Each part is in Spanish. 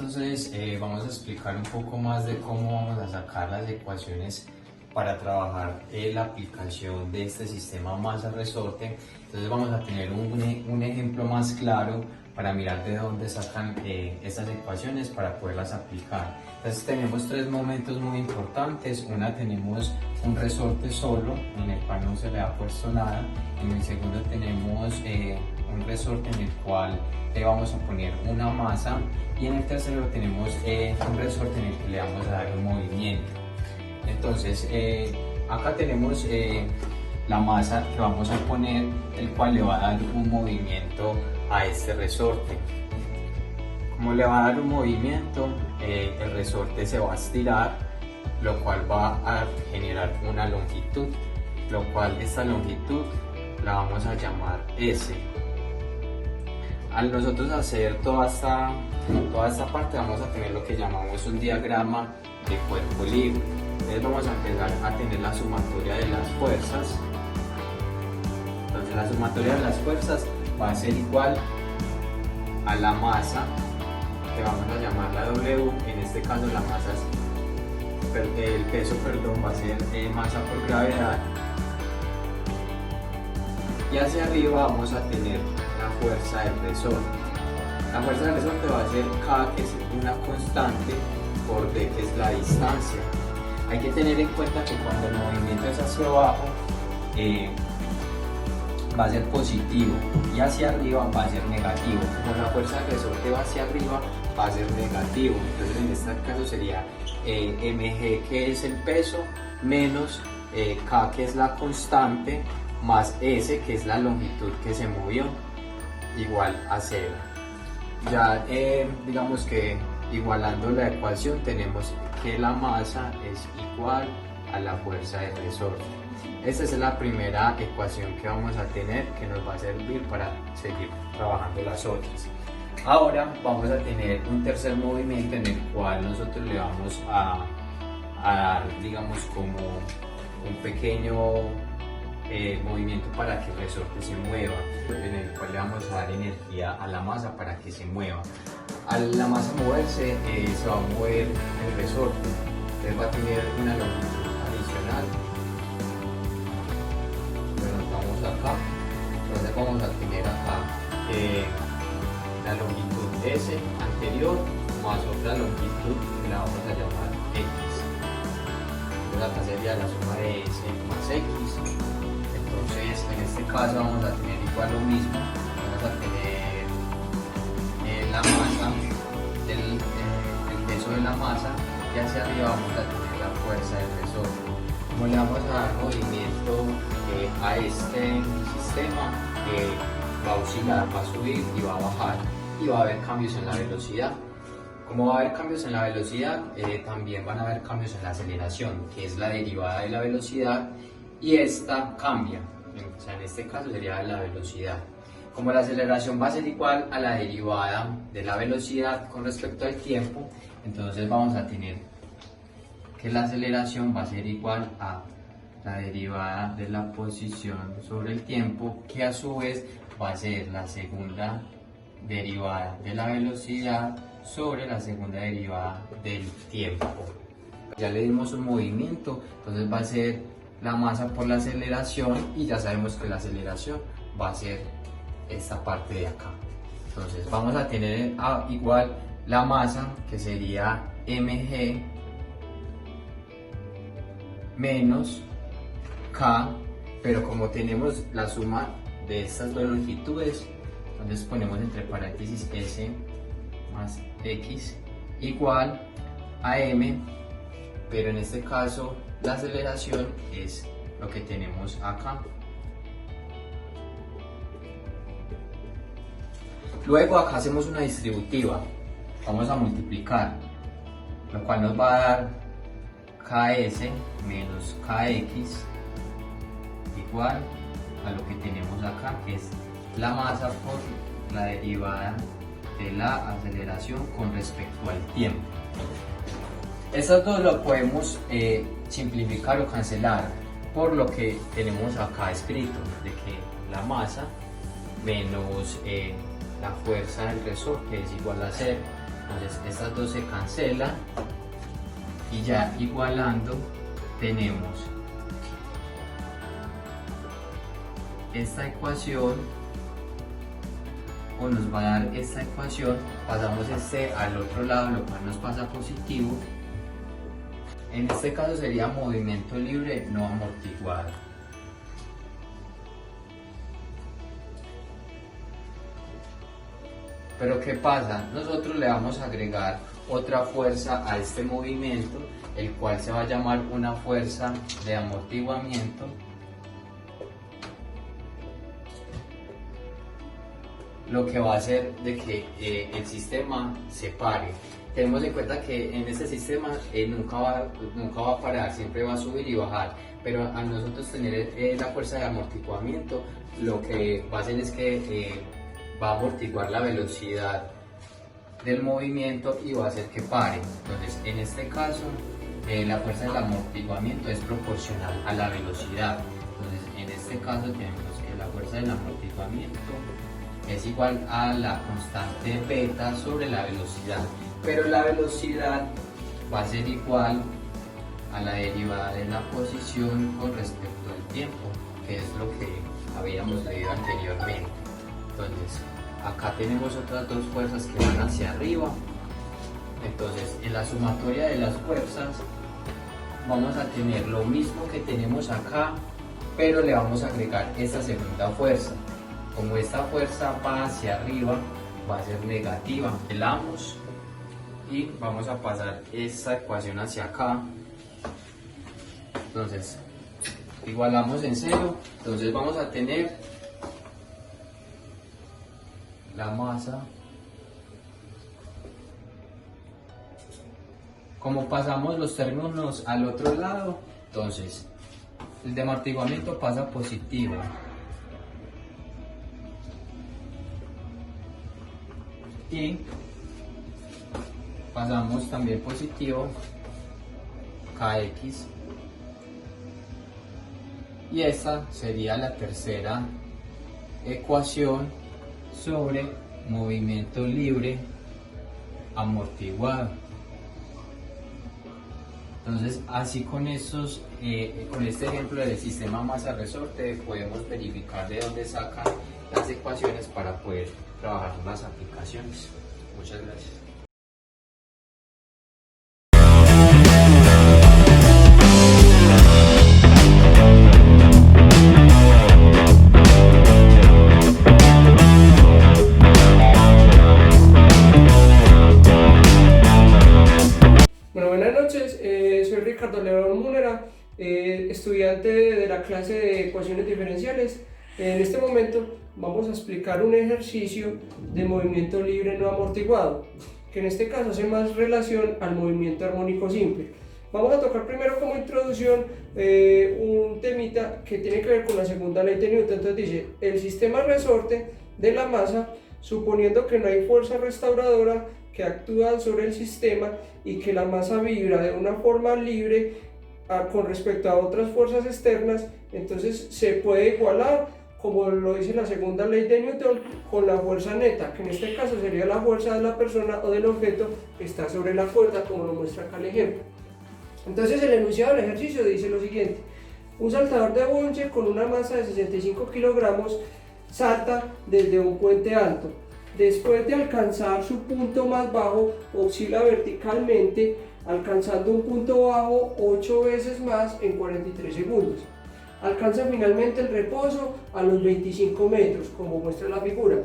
entonces vamos a explicar un poco más de cómo vamos a sacar las ecuaciones para trabajar la aplicación de este sistema masa-resorte. Entonces vamos a tener un ejemplo más claro para mirar de dónde sacan estas ecuaciones para poderlas aplicar. Entonces tenemos tres momentos muy importantes. Una, tenemos un resorte solo en el cual no se le ha puesto nada. En el segundo tenemos un resorte en el cual le vamos a poner una masa, y en el tercero tenemos un resorte en el que le vamos a dar un movimiento. Entonces acá tenemos la masa que vamos a poner, el cual le va a dar un movimiento a este resorte. Como le va a dar un movimiento, el resorte se va a estirar, lo cual va a generar una longitud, lo cual esta longitud la vamos a llamar S. Al nosotros hacer toda esta parte, vamos a tener lo que llamamos un diagrama de cuerpo libre. Entonces vamos a empezar a tener la sumatoria de las fuerzas. Entonces la sumatoria de las fuerzas va a ser igual a la masa, que vamos a llamar la W. En este caso la masa el peso va a ser masa por gravedad, y hacia arriba vamos a tener la fuerza del resorte. La fuerza del resorte va a ser K, que es una constante, por D, que es la distancia. Hay que tener en cuenta que cuando el movimiento es hacia abajo va a ser positivo, y hacia arriba va a ser negativo. Como la fuerza del resorte va hacia arriba, va a ser negativo. Entonces en este caso sería mg, que es el peso, menos K, que es la constante, más S, que es la longitud que se movió, igual a 0. Ya digamos que igualando la ecuación tenemos que la masa es igual a la fuerza del resorte. Esta es la primera ecuación que vamos a tener, que nos va a servir para seguir trabajando las otras. Ahora vamos a tener un tercer movimiento en el cual nosotros le vamos a dar, digamos, como un pequeño movimiento para que el resorte se mueva, en el cual le vamos a dar energía a la masa para que se mueva. Al la masa moverse, se va a mover el resorte, entonces va a tener una longitud adicional. Bueno, vamos acá, entonces vamos a tener acá la longitud S anterior más otra longitud que la vamos a llamar X. Entonces acá sería la suma de S más X. Entonces en este caso vamos a tener igual lo mismo, vamos a tener la masa, el peso de la masa, y hacia arriba vamos a tener la fuerza del resorte. Como le vamos a dar movimiento a este sistema, va a oscilar, va a subir y va a bajar, y va a haber cambios en la velocidad. Como va a haber cambios en la velocidad, también van a haber cambios en la aceleración, que es la derivada de la velocidad, y esta cambia. O sea, en este caso sería la velocidad. Como la aceleración va a ser igual a la derivada de la velocidad con respecto al tiempo, entonces vamos a tener que la aceleración va a ser igual a la derivada de la posición sobre el tiempo, que a su vez va a ser la segunda derivada de la velocidad sobre la segunda derivada del tiempo. Ya le dimos un movimiento, entonces va a ser la masa por la aceleración, y ya sabemos que la aceleración va a ser esta parte de acá. Entonces vamos a tener igual la masa, que sería mg menos K, pero como tenemos la suma de estas dos longitudes, entonces ponemos entre paréntesis S más X igual a m, pero en este caso la aceleración es lo que tenemos acá. Luego acá hacemos una distributiva, vamos a multiplicar, lo cual nos va a dar Ks menos Kx igual a lo que tenemos acá, que es la masa por la derivada de la aceleración con respecto al tiempo. Estas dos lo podemos simplificar o cancelar por lo que tenemos acá escrito, de que la masa menos la fuerza del resorte es igual a 0. Entonces estas dos se cancelan y ya igualando tenemos esta ecuación, o nos va a dar esta ecuación, pasamos este al otro lado, lo cual nos pasa positivo. En este caso sería movimiento libre no amortiguado. Pero ¿qué pasa? Nosotros le vamos a agregar otra fuerza a este movimiento, el cual se va a llamar una fuerza de amortiguamiento, lo que va a hacer de que el sistema se pare. Tenemos en cuenta que en este sistema nunca va a parar, siempre va a subir y bajar, pero a nosotros tener la fuerza de amortiguamiento, lo que va a hacer es que va a amortiguar la velocidad del movimiento y va a hacer que pare. Entonces, en este caso, la fuerza del amortiguamiento es proporcional a la velocidad. Entonces, en este caso tenemos que la fuerza del amortiguamiento es igual a la constante beta sobre la velocidad, pero la velocidad va a ser igual a la derivada de la posición con respecto al tiempo, que es lo que habíamos leído anteriormente. Entonces, acá tenemos otras dos fuerzas que van hacia arriba. Entonces, en la sumatoria de las fuerzas vamos a tener lo mismo que tenemos acá, pero le vamos a agregar esta segunda fuerza. Como esta fuerza va hacia arriba, va a ser negativa. Pelamos y vamos a pasar esta ecuación hacia acá. Entonces, igualamos en cero. Entonces vamos a tener la masa. Como pasamos los términos al otro lado, entonces el de amortiguamiento pasa positivo. Y pasamos también positivo kx, y esta sería la tercera ecuación sobre movimiento libre amortiguado. Entonces, así con estos, con este ejemplo del sistema masa-resorte podemos verificar de dónde sacan las ecuaciones para poder trabajar las aplicaciones. Muchas gracias. Bueno, buenas noches, soy Ricardo León Múnera, estudiante de la clase de ecuaciones diferenciales. En este momento vamos a explicar un ejercicio de movimiento libre no amortiguado, que en este caso hace más relación al movimiento armónico simple. Vamos a tocar primero como introducción un temita que tiene que ver con la segunda ley de Newton. Entonces dice, el sistema resorte de la masa, suponiendo que no hay fuerza restauradora que actúan sobre el sistema y que la masa vibra de una forma libre con respecto a otras fuerzas externas, entonces se puede igualar, como lo dice la segunda ley de Newton, con la fuerza neta, que en este caso sería la fuerza de la persona o del objeto que está sobre la cuerda, como lo muestra acá el ejemplo. Entonces el enunciado del ejercicio dice lo siguiente: un saltador de bungee con una masa de 65 kilogramos salta desde un puente alto. Después de alcanzar su punto más bajo, oscila verticalmente, alcanzando un punto bajo 8 veces más en 43 segundos. Alcanza finalmente el reposo a los 25 metros, como muestra la figura,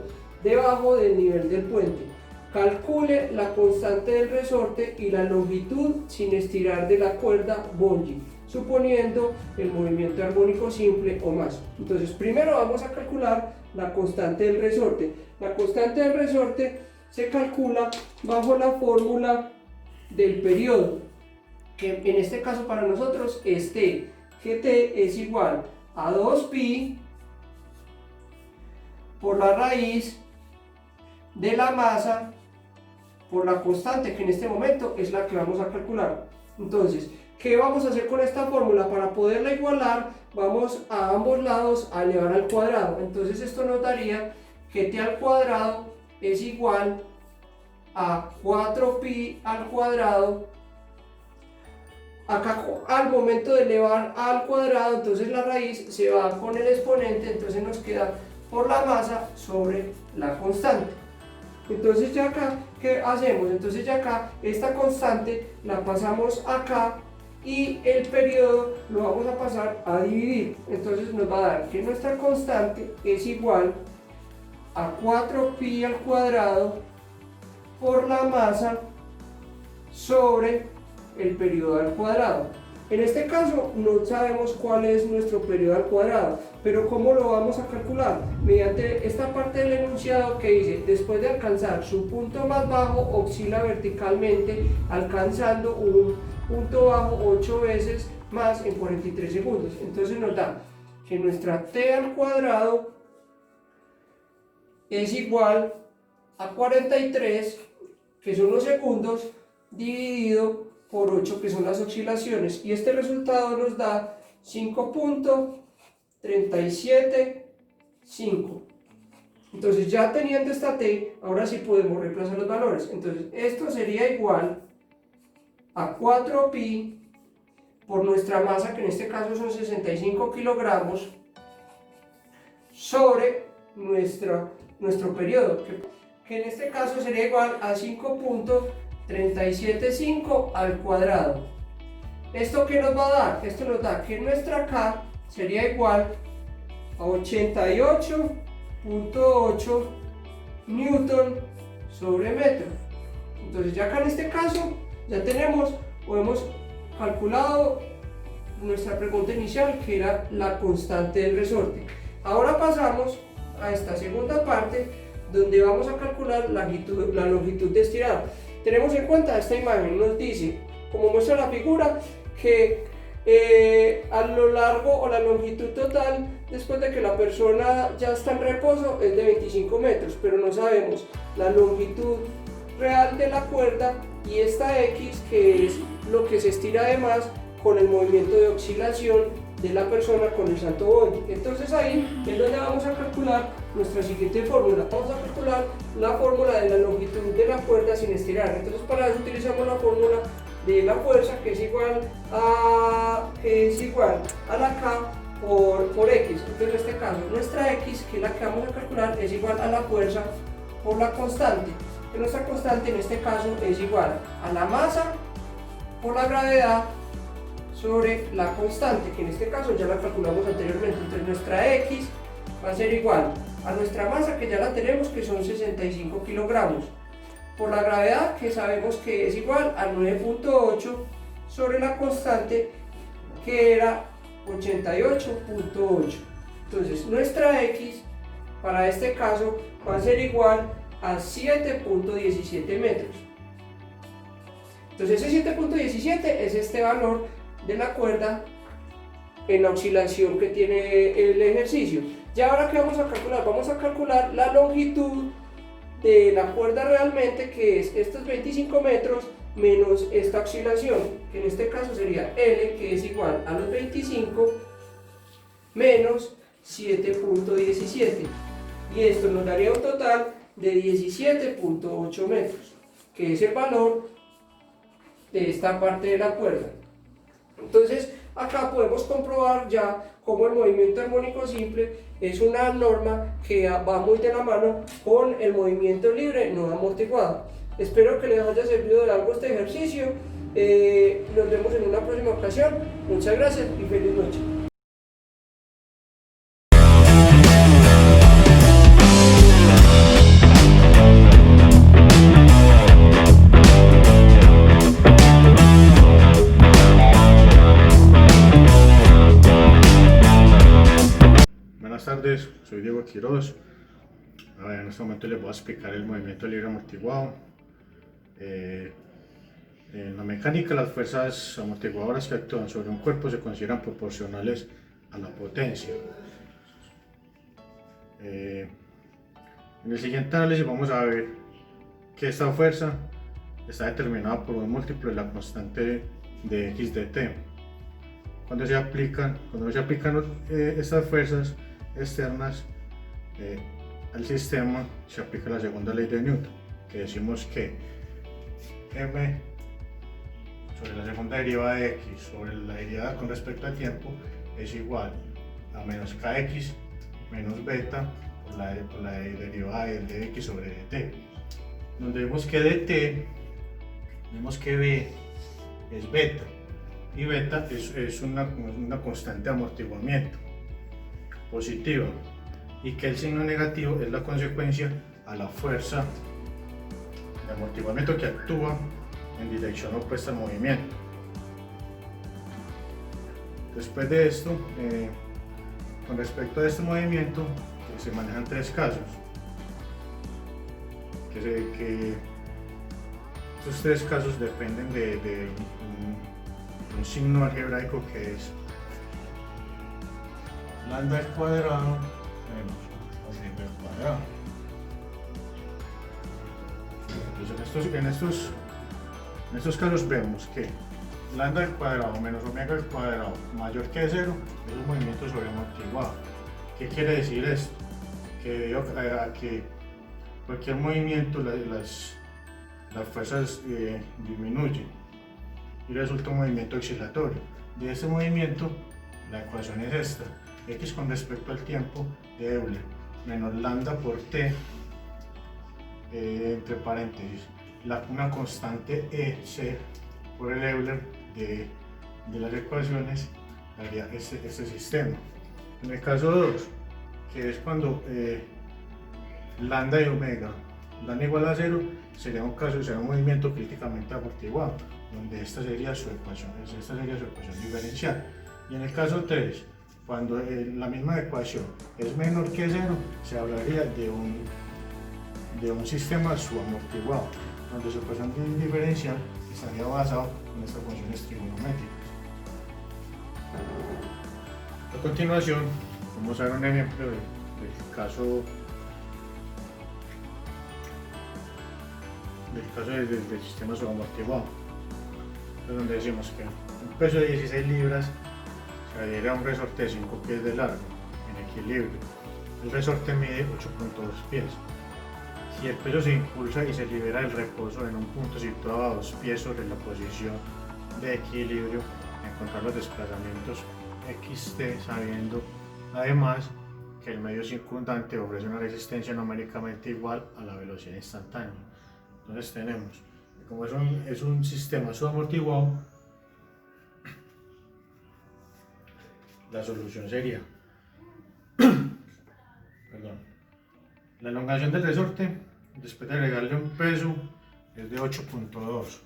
debajo del nivel del puente. Calcule la constante del resorte y la longitud sin estirar de la cuerda bungee, suponiendo el movimiento armónico simple o más. Entonces, primero vamos a calcular la constante del resorte. La constante del resorte se calcula bajo la fórmula del periodo, que en este caso para nosotros es T, que T es igual a 2pi por la raíz de la masa por la constante, que en este momento es la que vamos a calcular. Entonces, ¿qué vamos a hacer con esta fórmula? Para poderla igualar, vamos a ambos lados a elevar al cuadrado. Entonces esto nos daría que t al cuadrado es igual a 4pi al cuadrado. Acá al momento de elevar al cuadrado, entonces la raíz se va con el exponente, entonces nos queda por la masa sobre la constante. Entonces ya acá, ¿qué hacemos? Entonces ya acá, esta constante la pasamos acá y el periodo lo vamos a pasar a dividir. Entonces nos va a dar que nuestra constante es igual a 4pi al cuadrado por la masa sobre el periodo al cuadrado. En este caso no sabemos cuál es nuestro periodo al cuadrado, pero ¿cómo lo vamos a calcular? Mediante esta parte del enunciado que dice: después de alcanzar su punto más bajo, oscila verticalmente, alcanzando un punto bajo 8 veces más en 43 segundos. Entonces nos da que nuestra t al cuadrado es igual a 43, que son los segundos, dividido por 8, que son las oscilaciones, y este resultado nos da 5.375. Entonces, ya teniendo esta t, ahora sí podemos reemplazar los valores. Entonces esto sería igual a 4pi por nuestra masa, que en este caso son 65 kilogramos, sobre nuestro periodo, que en este caso sería igual a 5.375 al cuadrado. ¿Esto qué nos va a dar? Esto nos da que nuestra K sería igual a 88.8 newton sobre metro. Entonces ya acá en este caso ya tenemos o hemos calculado nuestra pregunta inicial, que era la constante del resorte. Ahora pasamos a esta segunda parte, donde vamos a calcular la longitud de estirado. Tenemos en cuenta esta imagen, nos dice, como muestra la figura, que a lo largo o la longitud total después de que la persona ya está en reposo es de 25 metros, pero no sabemos la longitud real de la cuerda y esta X, que es lo que se estira además con el movimiento de oscilación de la persona con el salto Boyle. Entonces ahí es donde vamos a calcular nuestra siguiente fórmula. Vamos a calcular la fórmula de la longitud de la cuerda sin estirar. Entonces para eso utilizamos la fórmula de la fuerza, que es igual a la K por X. Entonces en este caso nuestra X, que es la que vamos a calcular, es igual a la fuerza por la constante. Que nuestra constante en este caso es igual a la masa por la gravedad sobre la constante, que en este caso ya la calculamos anteriormente. Entonces nuestra X va a ser igual a nuestra masa, que ya la tenemos, que son 65 kilogramos, por la gravedad, que sabemos que es igual a 9.8 sobre la constante, que era 88.8. Entonces nuestra X para este caso va a ser igual a 7.17 metros. Entonces ese 7.17 es este valor de la cuerda en la oscilación que tiene el ejercicio. Ya ahora, ¿qué vamos a calcular? Vamos a calcular la longitud de la cuerda realmente, que es estos 25 metros menos esta oscilación, que en este caso sería L, que es igual a los 25 menos 7.17, y esto nos daría un total de 17.8 metros, que es el valor de esta parte de la cuerda. Entonces acá podemos comprobar ya cómo el movimiento armónico simple es una norma que va muy de la mano con el movimiento libre no amortiguado. Espero que les haya servido de algo este ejercicio. Nos vemos en una próxima ocasión. Muchas gracias y feliz noche. Buenas tardes, soy Diego Quiroz. En este momento les voy a explicar el movimiento libre amortiguado. En la mecánica, las fuerzas amortiguadoras que actúan sobre un cuerpo se consideran proporcionales a la potencia. En el siguiente análisis vamos a ver que esta fuerza está determinada por un múltiplo de la constante de x de t. Cuando se aplican estas fuerzas externas al sistema, se aplica la segunda ley de Newton. que decimos que m sobre la segunda derivada de x sobre la derivada con respecto al tiempo es igual a menos kx menos beta por la derivada de x sobre dt, donde vemos que dt, vemos que b es beta y beta es una constante de amortiguamiento positiva y que el signo negativo es la consecuencia a la fuerza de amortiguamiento que actúa en dirección opuesta al movimiento. Después de esto, con respecto a este movimiento, se manejan tres casos. Que estos tres casos dependen de un signo algebraico que es lambda al cuadrado menos omega al cuadrado. Entonces en estos casos vemos que lambda al cuadrado menos omega al cuadrado mayor que 0 es un movimiento sobreamortiguado. ¿Qué quiere decir esto? Que debido a que cualquier movimiento las fuerzas disminuyen y resulta un movimiento oscilatorio. De este movimiento la ecuación es esta: x con respecto al tiempo de Euler menos lambda por t entre paréntesis una constante EC por el Euler de las ecuaciones daría este sistema. En el caso 2, que es cuando lambda y omega dan igual a 0, sería un movimiento críticamente amortiguado, donde esta sería su ecuación diferencial. Y en el caso 3, cuando la misma ecuación es menor que 0, se hablaría de un sistema subamortiguado, donde su ecuación diferencial estaría basado en estas funciones trigonométricas. A continuación, vamos a ver un ejemplo del caso del sistema subamortiguado, donde decimos que un peso de 16 libras se adhiere a un resorte de 5 pies de largo en equilibrio. El resorte mide 8.2 pies. Si el peso se impulsa y se libera del reposo en un punto situado a 2 pies sobre la posición de equilibrio, encontrar los desplazamientos xt, sabiendo además que el medio circundante ofrece una resistencia numéricamente igual a la velocidad instantánea. Entonces tenemos, como es un sistema subamortiguado, la solución sería la elongación del resorte después de agregarle un peso es de 8.2.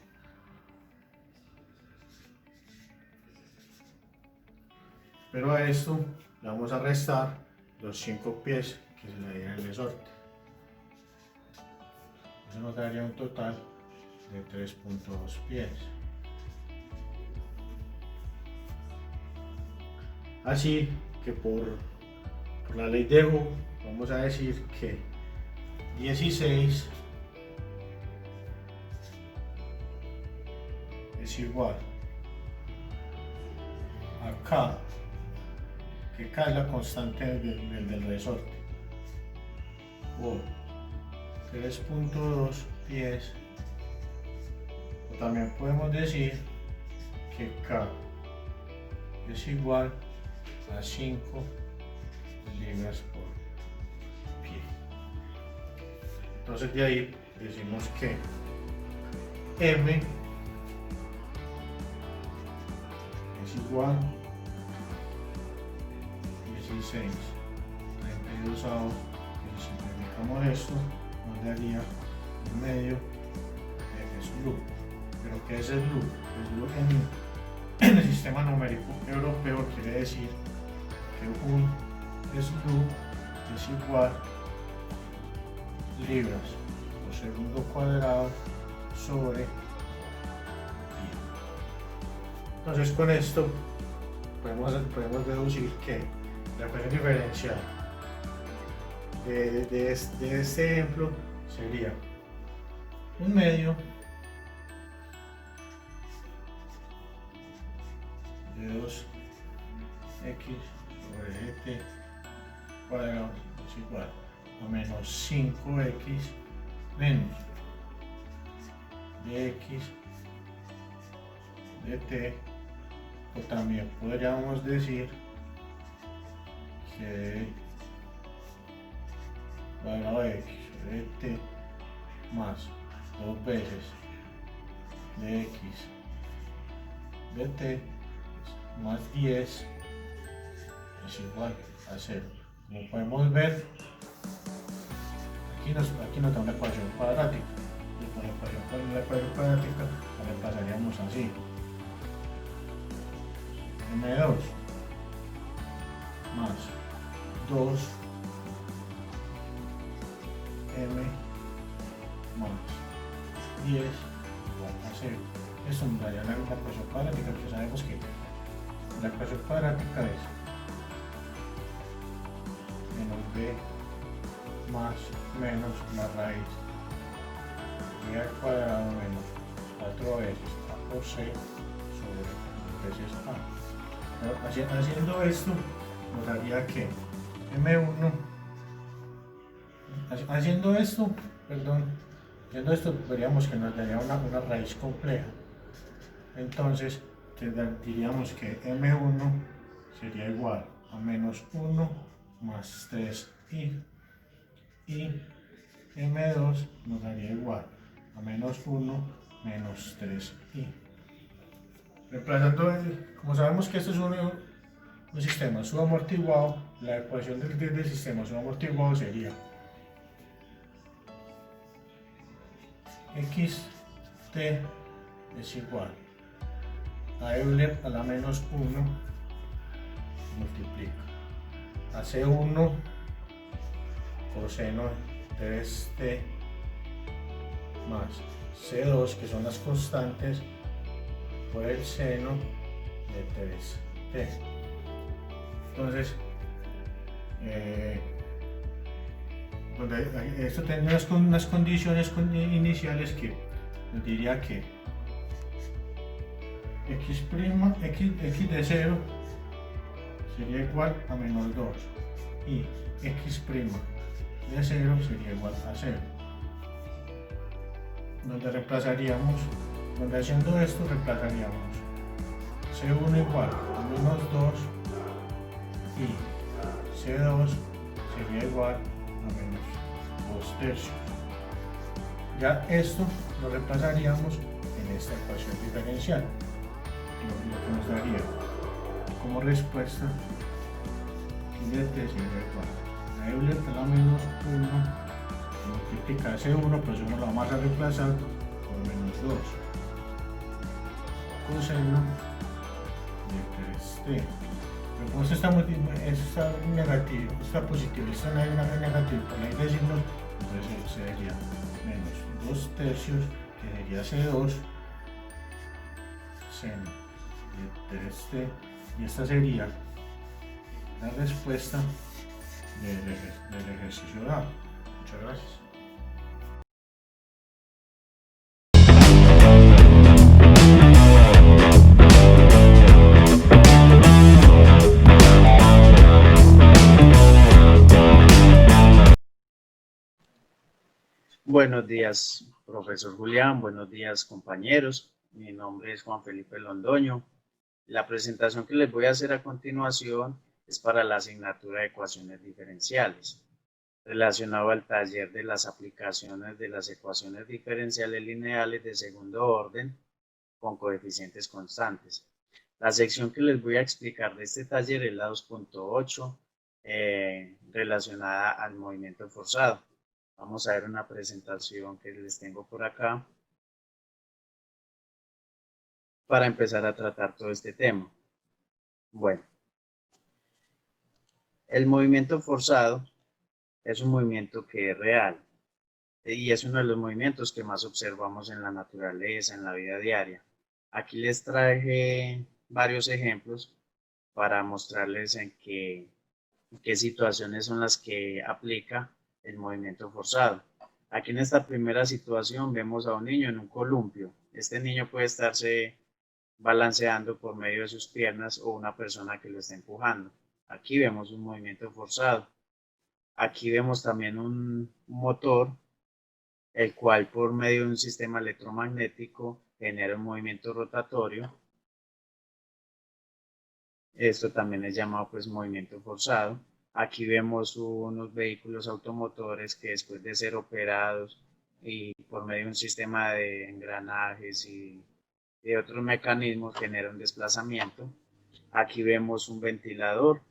Pero a esto le vamos a restar los 5 pies que se le adhieren al resorte. Eso nos daría un total de 3.2 pies. Así que por la ley de Hooke vamos a decir que 16 es igual a K, que K es la constante del resorte, por 3.2 pies, o también podemos decir que K es igual a 5 libras por pie. Entonces de ahí decimos que M es igual a 16 32 avos, y si simplificamos esto nos daría un medio es loop. Pero ¿qué es el loop? El loop en el sistema numérico europeo quiere decir que un loop es igual libras por segundo cuadrado sobre pi. Entonces con esto podemos deducir que la ecuación diferencial de este ejemplo sería un medio de 2x sobre gt cuadrado es igual a menos 5x menos de X de T, o también podríamos decir que cuadrado de X de T más 2 veces de X de T más 10 es igual a 0. Como podemos ver, aquí nos da una ecuación cuadrática. Y con la ecuación cuadrática la reemplazaríamos así: m2 más 2 m más 10 igual a 0. Esto nos daría la ecuación cuadrática, porque sabemos que la ecuación cuadrática es menos b más menos la raíz b al cuadrado menos 4 veces a por c sobre 2 veces a. Pero haciendo esto nos daría que m1, haciendo esto veríamos que nos daría una raíz compleja. Entonces diríamos que m1 sería igual a menos 1 más 3i, y m2 nos daría igual a menos 1 menos 3i. Reemplazando, como sabemos que esto es un sistema subamortiguado, la ecuación del sistema subamortiguado sería xt es igual a Euler a la menos 1 multiplica a C1 coseno de 3t más C2, que son las constantes, por el seno de 3t. Entonces, esto tendría unas condiciones iniciales que nos diría que x de 0 sería igual a menos 2 y x' de 0 sería igual a 0. Donde haciendo esto reemplazaríamos C1 igual a menos 2 y C2 sería igual a menos 2 tercios. Ya esto lo reemplazaríamos en esta ecuación diferencial, lo que nos daría como respuesta que de t sería igual a Euler a la menos 1 multiplica C1, pues uno lo vamos a reemplazar por menos 2 coseno de 3t. Pero como esto está negativo, está positivo, está negativo, por ahí decirnos, entonces sería menos 2 tercios, que sería C2 seno de 3t, y esta sería la respuesta del ejercicio dado. Muchas gracias. Buenos días, profesor Julián. Buenos días, compañeros. Mi nombre es Juan Felipe Londoño. La presentación que les voy a hacer a continuación es para la asignatura de ecuaciones diferenciales, relacionado al taller de las aplicaciones de las ecuaciones diferenciales lineales de segundo orden con coeficientes constantes. La sección que les voy a explicar de este taller es la 2.8, relacionada al movimiento forzado. Vamos a ver una presentación que les tengo por acá para empezar a tratar todo este tema. Bueno, el movimiento forzado es un movimiento que es real y es uno de los movimientos que más observamos en la naturaleza, en la vida diaria. Aquí les traje varios ejemplos para mostrarles en qué situaciones son las que aplica el movimiento forzado. Aquí en esta primera situación vemos a un niño en un columpio. Este niño puede estarse balanceando por medio de sus piernas o una persona que lo está empujando. Aquí vemos un movimiento forzado. Aquí vemos también un motor el cual por medio de un sistema electromagnético genera un movimiento rotatorio. Esto también es llamado pues movimiento forzado. Aquí vemos unos vehículos automotores que después de ser operados y por medio de un sistema de engranajes y de otros mecanismos generan desplazamiento. Aquí vemos un ventilador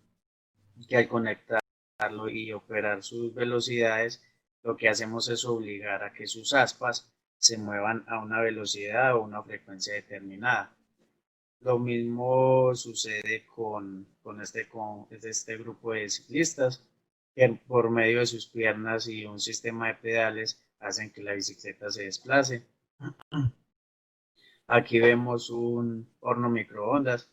que al conectarlo y operar sus velocidades, lo que hacemos es obligar a que sus aspas se muevan a una velocidad o una frecuencia determinada. Lo mismo sucede con este grupo de ciclistas que por medio de sus piernas y un sistema de pedales hacen que la bicicleta se desplace. Aquí vemos un horno microondas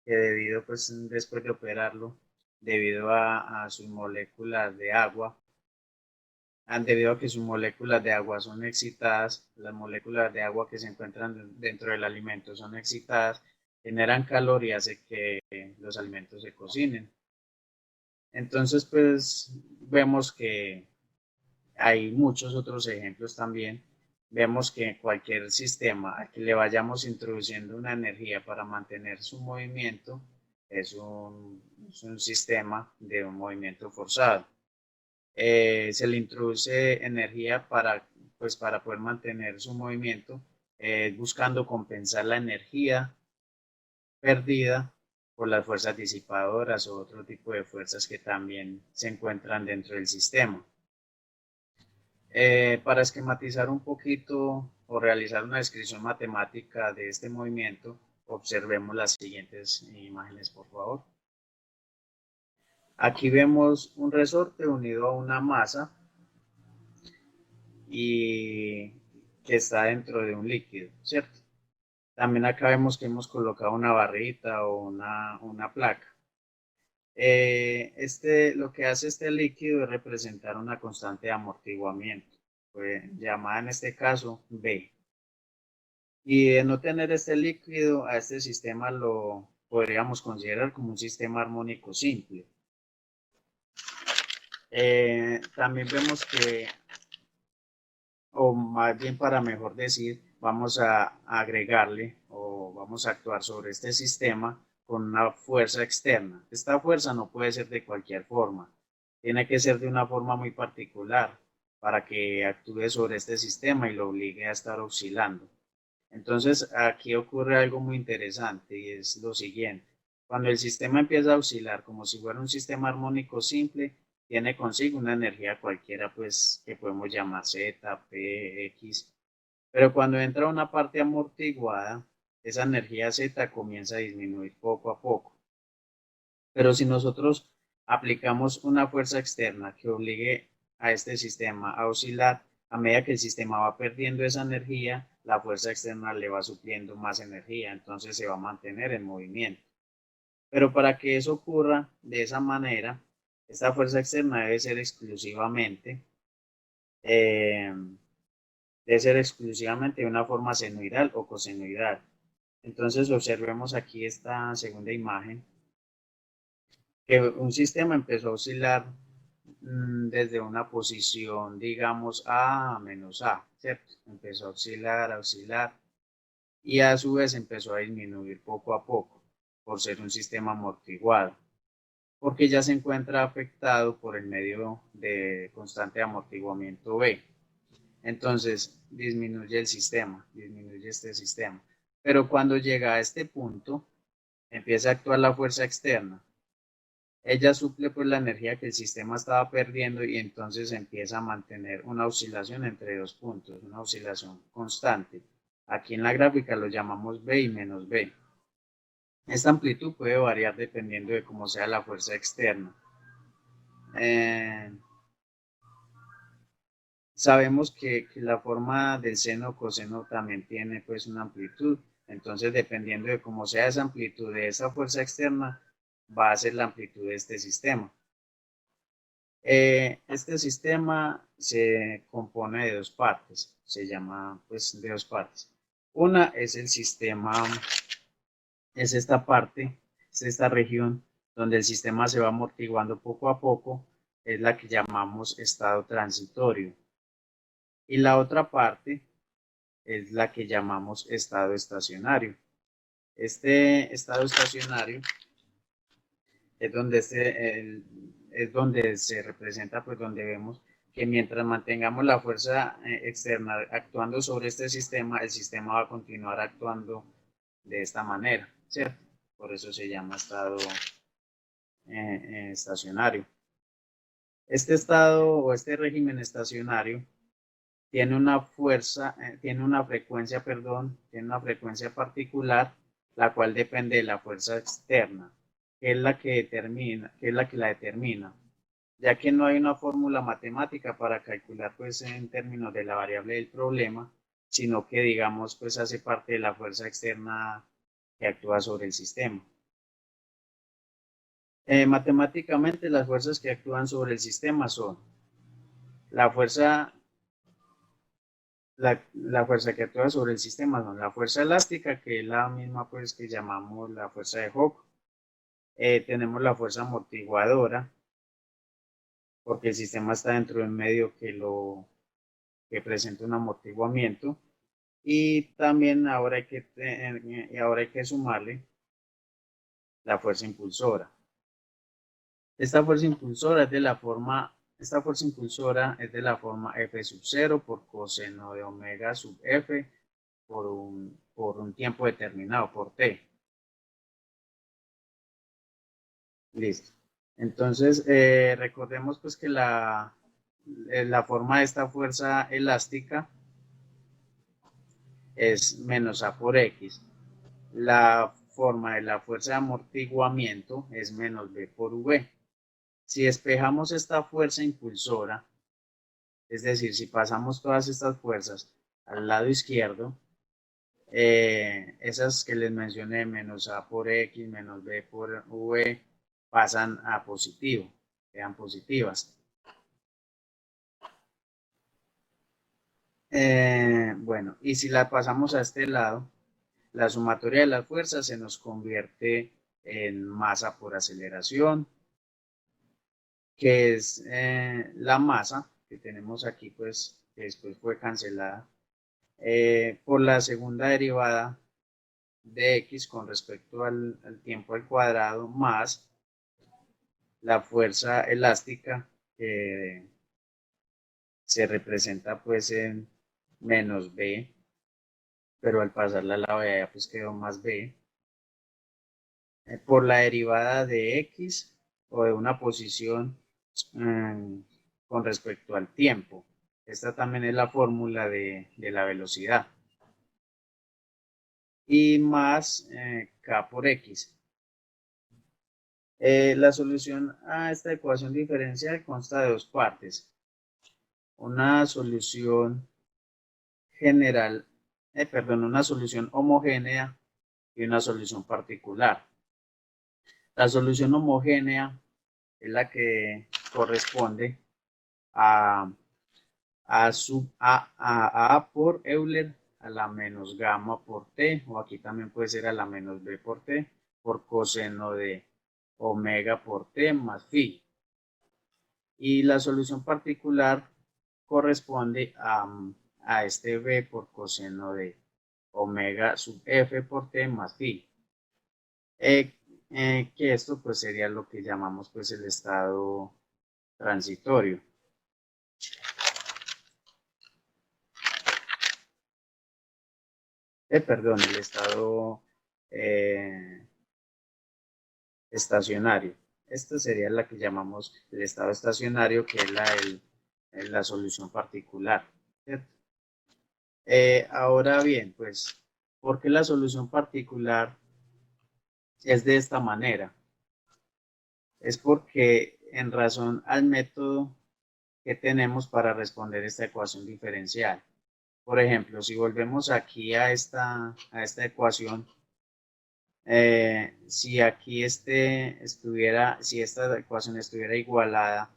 que después de operarlo, debido a sus moléculas de agua, debido a que sus moléculas de agua son excitadas, las moléculas de agua que se encuentran dentro del alimento son excitadas, generan calor y hace que los alimentos se cocinen. Entonces, pues vemos que hay muchos otros ejemplos también. Vemos que cualquier sistema al que le vayamos introduciendo una energía para mantener su movimiento es un sistema de un movimiento forzado. Se le introduce energía para poder mantener su movimiento, buscando compensar la energía perdida por las fuerzas disipadoras o otro tipo de fuerzas que también se encuentran dentro del sistema. Para esquematizar un poquito o realizar una descripción matemática de este movimiento, observemos las siguientes imágenes, por favor. Aquí vemos un resorte unido a una masa y que está dentro de un líquido, ¿cierto? También acá vemos que hemos colocado una barrita o una placa. Lo que hace este líquido es representar una constante de amortiguamiento, llamada en este caso B. Y de no tener este líquido, a este sistema lo podríamos considerar como un sistema armónico simple. También vemos que, o más bien para mejor decir, vamos a agregarle o vamos a actuar sobre este sistema con una fuerza externa. Esta fuerza no puede ser de cualquier forma, tiene que ser de una forma muy particular para que actúe sobre este sistema y lo obligue a estar oscilando. Entonces aquí ocurre algo muy interesante y es lo siguiente. Cuando el sistema empieza a oscilar como si fuera un sistema armónico simple, tiene consigo una energía cualquiera pues que podemos llamar Z, P, X. Pero cuando entra una parte amortiguada, esa energía Z comienza a disminuir poco a poco. Pero si nosotros aplicamos una fuerza externa que obligue a este sistema a oscilar, a medida que el sistema va perdiendo esa energía, la fuerza externa le va supliendo más energía, entonces se va a mantener en movimiento. Pero para que eso ocurra de esa manera, esta fuerza externa debe ser exclusivamente de una forma senoidal o cosenoidal. Entonces observemos aquí esta segunda imagen, que un sistema empezó a oscilar desde una posición, digamos, A menos A, ¿cierto? Empezó a oscilar, y a su vez empezó a disminuir poco a poco, por ser un sistema amortiguado, porque ya se encuentra afectado por el medio de constante amortiguamiento B. Entonces disminuye este sistema. Pero cuando llega a este punto, empieza a actuar la fuerza externa. Ella suple pues la energía que el sistema estaba perdiendo y entonces empieza a mantener una oscilación entre dos puntos, una oscilación constante. Aquí en la gráfica lo llamamos B y menos B. Esta amplitud puede variar dependiendo de cómo sea la fuerza externa. Sabemos que la forma del seno o coseno también tiene pues una amplitud. Entonces, dependiendo de cómo sea esa amplitud de esa fuerza externa, va a ser la amplitud de este sistema. Este sistema se compone de dos partes, se llama pues de dos partes. Una es el sistema, es esta parte, es esta región donde el sistema se va amortiguando poco a poco, es la que llamamos estado transitorio. Y la otra parte es la que llamamos estado estacionario. Este estado estacionario es donde se representa, pues donde vemos que mientras mantengamos la fuerza externa actuando sobre este sistema, el sistema va a continuar actuando de esta manera, ¿cierto? Por eso se llama estado estacionario. Este estado o este régimen estacionario tiene una frecuencia particular, la cual depende de la fuerza externa, que es la que la determina, ya que no hay una fórmula matemática para calcular, pues, en términos de la variable del problema, sino que, digamos, pues, hace parte de la fuerza externa que actúa sobre el sistema. Matemáticamente, las fuerzas que actúan sobre el sistema son la fuerza que actúa sobre el sistema son la fuerza elástica, que es la misma, pues, que llamamos la fuerza de Hooke. Tenemos la fuerza amortiguadora, porque el sistema está dentro de un medio que presenta un amortiguamiento. Y también ahora hay que sumarle la fuerza impulsora. Esta fuerza impulsora es de la forma F sub 0 por coseno de omega sub F por un tiempo determinado, por T. Listo. Entonces, recordemos, pues, que la forma de esta fuerza elástica es menos A por X. La forma de la fuerza de amortiguamiento es menos B por V. Si despejamos esta fuerza impulsora, es decir, si pasamos todas estas fuerzas al lado izquierdo, esas que les mencioné, menos A por X, menos B por V, pasan a positivo, quedan positivas. Bueno, y si la pasamos a este lado, la sumatoria de las fuerzas se nos convierte en masa por aceleración, que es la masa que tenemos aquí, pues, que después fue cancelada por la segunda derivada de x con respecto al tiempo al cuadrado, más la fuerza elástica, que se representa, pues, en menos b, pero al pasarla a la de allá, pues quedó más b, por la derivada de x o de una posición con respecto al tiempo. Esta también es la fórmula de la velocidad. Y más k por x. La solución a esta ecuación diferencial consta de dos partes. Una solución una solución homogénea y una solución particular. La solución homogénea es la que corresponde a A por Euler a la menos gamma por T, o aquí también puede ser a la menos B por T, por coseno de omega por T más phi. Y la solución particular corresponde a este B por coseno de omega sub F por T más phi. Que esto, pues, sería lo que llamamos, pues, el estado transitorio. El estado estacionario. Esta sería la que llamamos el estado estacionario, que es la solución particular, ¿cierto? Ahora bien, pues, ¿por qué la solución particular es de esta manera? Es porque, en razón al método que tenemos para responder esta ecuación diferencial. Por ejemplo, si volvemos aquí a esta ecuación, si esta ecuación estuviera igualada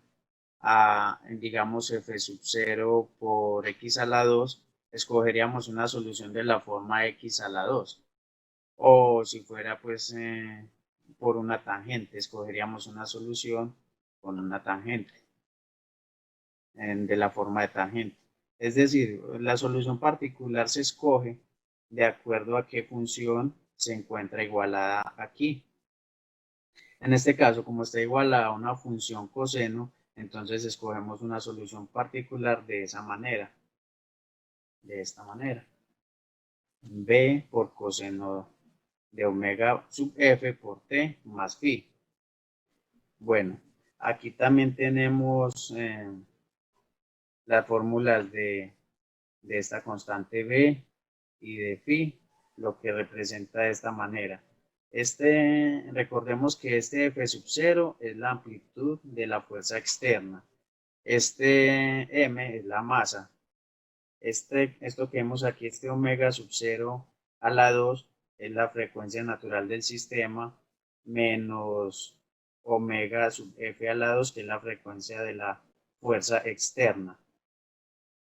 a, digamos, f sub 0 por x a la 2, escogeríamos una solución de la forma x a la 2. O si fuera, pues, por una tangente, escogeríamos una solución con una tangente, de la forma de tangente. Es decir, la solución particular se escoge de acuerdo a qué función se encuentra igualada aquí. En este caso, como está igualada a una función coseno, entonces escogemos una solución particular de esa manera, de esta manera. B por coseno de omega sub f por t más phi. Bueno, aquí también tenemos las fórmulas de esta constante B y de phi, lo que representa de esta manera. Recordemos que este F sub 0 es la amplitud de la fuerza externa. Este M es la masa. Esto que vemos aquí, este omega sub 0 a la 2, es la frecuencia natural del sistema, menos omega sub F a la 2, que es la frecuencia de la fuerza externa.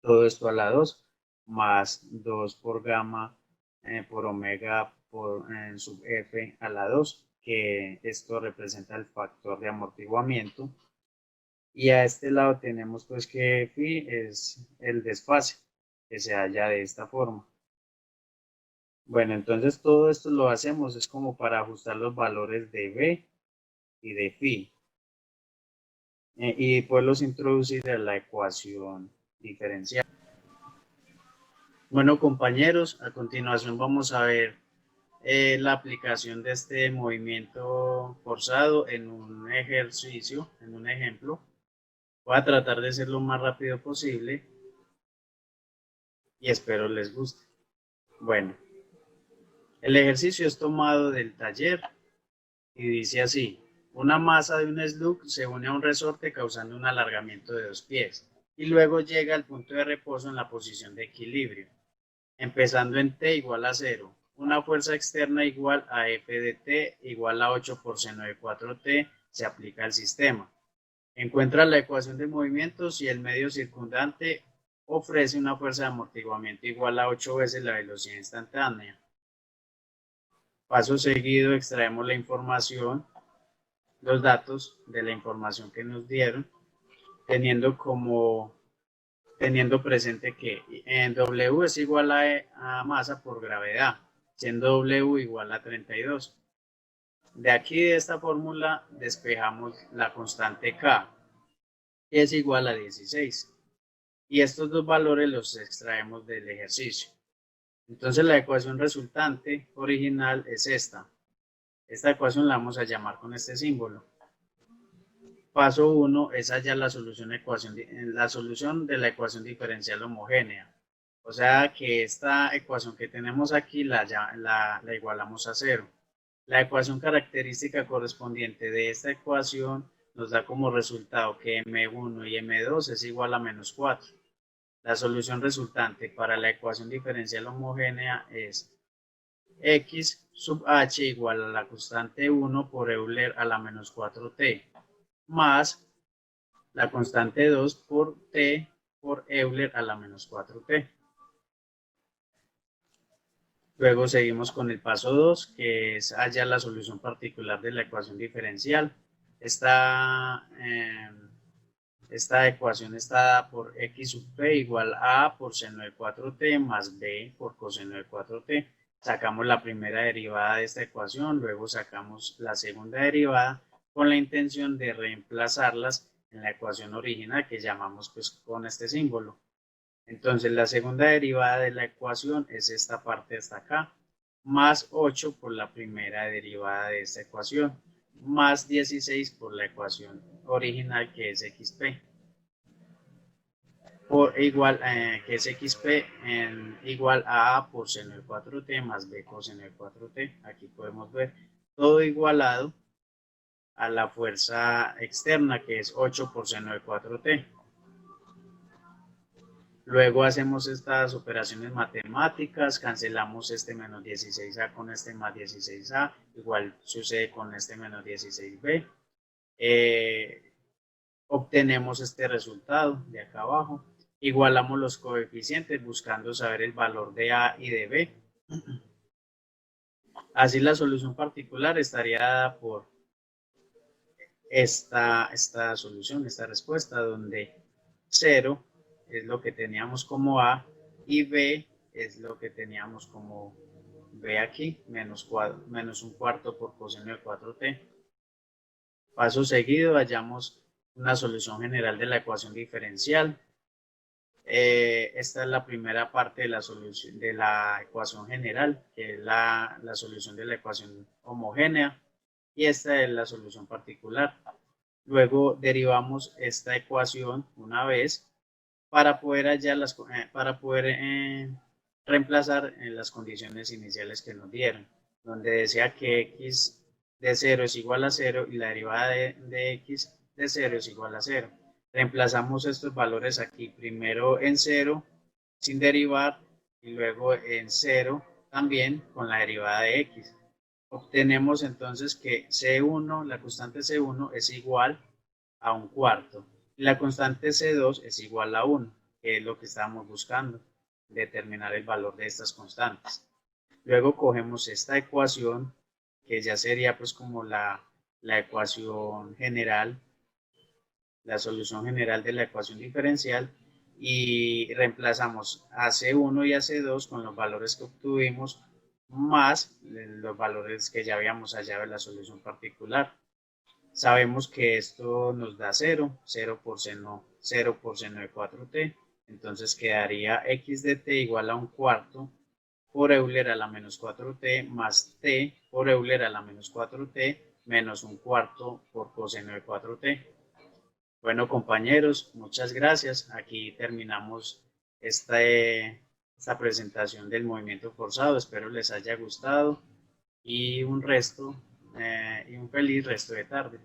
Todo esto a la 2, más 2 por gamma por omega por sub F a la 2, que esto representa el factor de amortiguamiento. Y a este lado tenemos pues que phi es el desfase, que se halla de esta forma. Bueno, entonces todo esto lo hacemos es como para ajustar los valores de B y de phi. Y después los introducir en la ecuación diferencial. Bueno, compañeros, a continuación vamos a ver la aplicación de este movimiento forzado en un ejercicio, en un ejemplo. Voy a tratar de ser lo más rápido posible y espero les guste. Bueno, el ejercicio es tomado del taller y dice así: una masa de un slug se une a un resorte causando un alargamiento de 2 pies y luego llega al punto de reposo en la posición de equilibrio, empezando en t igual a 0. Una fuerza externa igual a F de t igual a 8 por seno de 4t se aplica al sistema. Encuentra la ecuación de movimientos y el medio circundante ofrece una fuerza de amortiguamiento igual a 8 veces la velocidad instantánea. Paso seguido extraemos la información, los datos de la información que nos dieron, teniendo presente que W es igual a masa por gravedad, siendo W igual a 32. De aquí, de esta fórmula, despejamos la constante K, que es igual a 16. Y estos dos valores los extraemos del ejercicio. Entonces la ecuación resultante original es esta. Esta ecuación la vamos a llamar con este símbolo. Paso 1 es hallar la solución de la ecuación diferencial homogénea. O sea que esta ecuación que tenemos aquí la igualamos a 0. La ecuación característica correspondiente de esta ecuación nos da como resultado que M1 y M2 es igual a menos 4. La solución resultante para la ecuación diferencial homogénea es x sub h igual a la constante 1 por Euler a la menos 4t más la constante 2 por t por Euler a la menos 4t. Luego seguimos con el paso 2, que es hallar la solución particular de la ecuación diferencial. Esta ecuación está dada por x sub p igual a A por seno de 4t más b por coseno de 4t. Sacamos la primera derivada de esta ecuación, luego sacamos la segunda derivada con la intención de reemplazarlas en la ecuación original que llamamos pues con este símbolo. Entonces la segunda derivada de la ecuación es esta parte hasta acá, más 8 por la primera derivada de esta ecuación, más 16 por la ecuación original que es xp, que es xp igual a A por seno de 4t más b coseno de 4t. Aquí podemos ver todo igualado a la fuerza externa que es 8 por seno de 4t. Luego hacemos estas operaciones matemáticas, cancelamos este menos 16a con este más 16a, igual sucede con este menos 16b. Obtenemos este resultado de acá abajo. Igualamos los coeficientes buscando saber el valor de a y de b. Así la solución particular estaría dada por esta solución, esta respuesta, donde 0 es lo que teníamos como A y B es lo que teníamos como B aquí, menos 1/4 por coseno de 4t. Paso seguido, hallamos una solución general de la ecuación diferencial. Esta es la primera parte de la solución de la ecuación general, que es la solución de la ecuación homogénea, y esta es la solución particular. Luego derivamos esta ecuación una vez para poder reemplazar en las condiciones iniciales que nos dieron, donde decía que x de 0 es igual a 0 y la derivada de x de 0 es igual a 0. Reemplazamos estos valores aquí, primero en 0 sin derivar y luego en 0 también con la derivada de x. Obtenemos entonces que C1, la constante C1 es igual a 1/4 y la constante C2 es igual a 1, que es lo que estábamos buscando, determinar el valor de estas constantes. Luego cogemos esta ecuación, que ya sería pues como la ecuación general, la solución general de la ecuación diferencial, y reemplazamos a C1 y a C2 con los valores que obtuvimos más los valores que ya habíamos hallado en la solución particular. Sabemos que esto nos da 0, 0 por seno de 4t, entonces quedaría x de t igual a 1/4 por Euler a la menos 4t más t por Euler a la menos 4t menos 1/4 por coseno de 4t. Bueno, compañeros, muchas gracias. Aquí terminamos esta presentación del movimiento forzado. Espero les haya gustado y un feliz resto de tarde.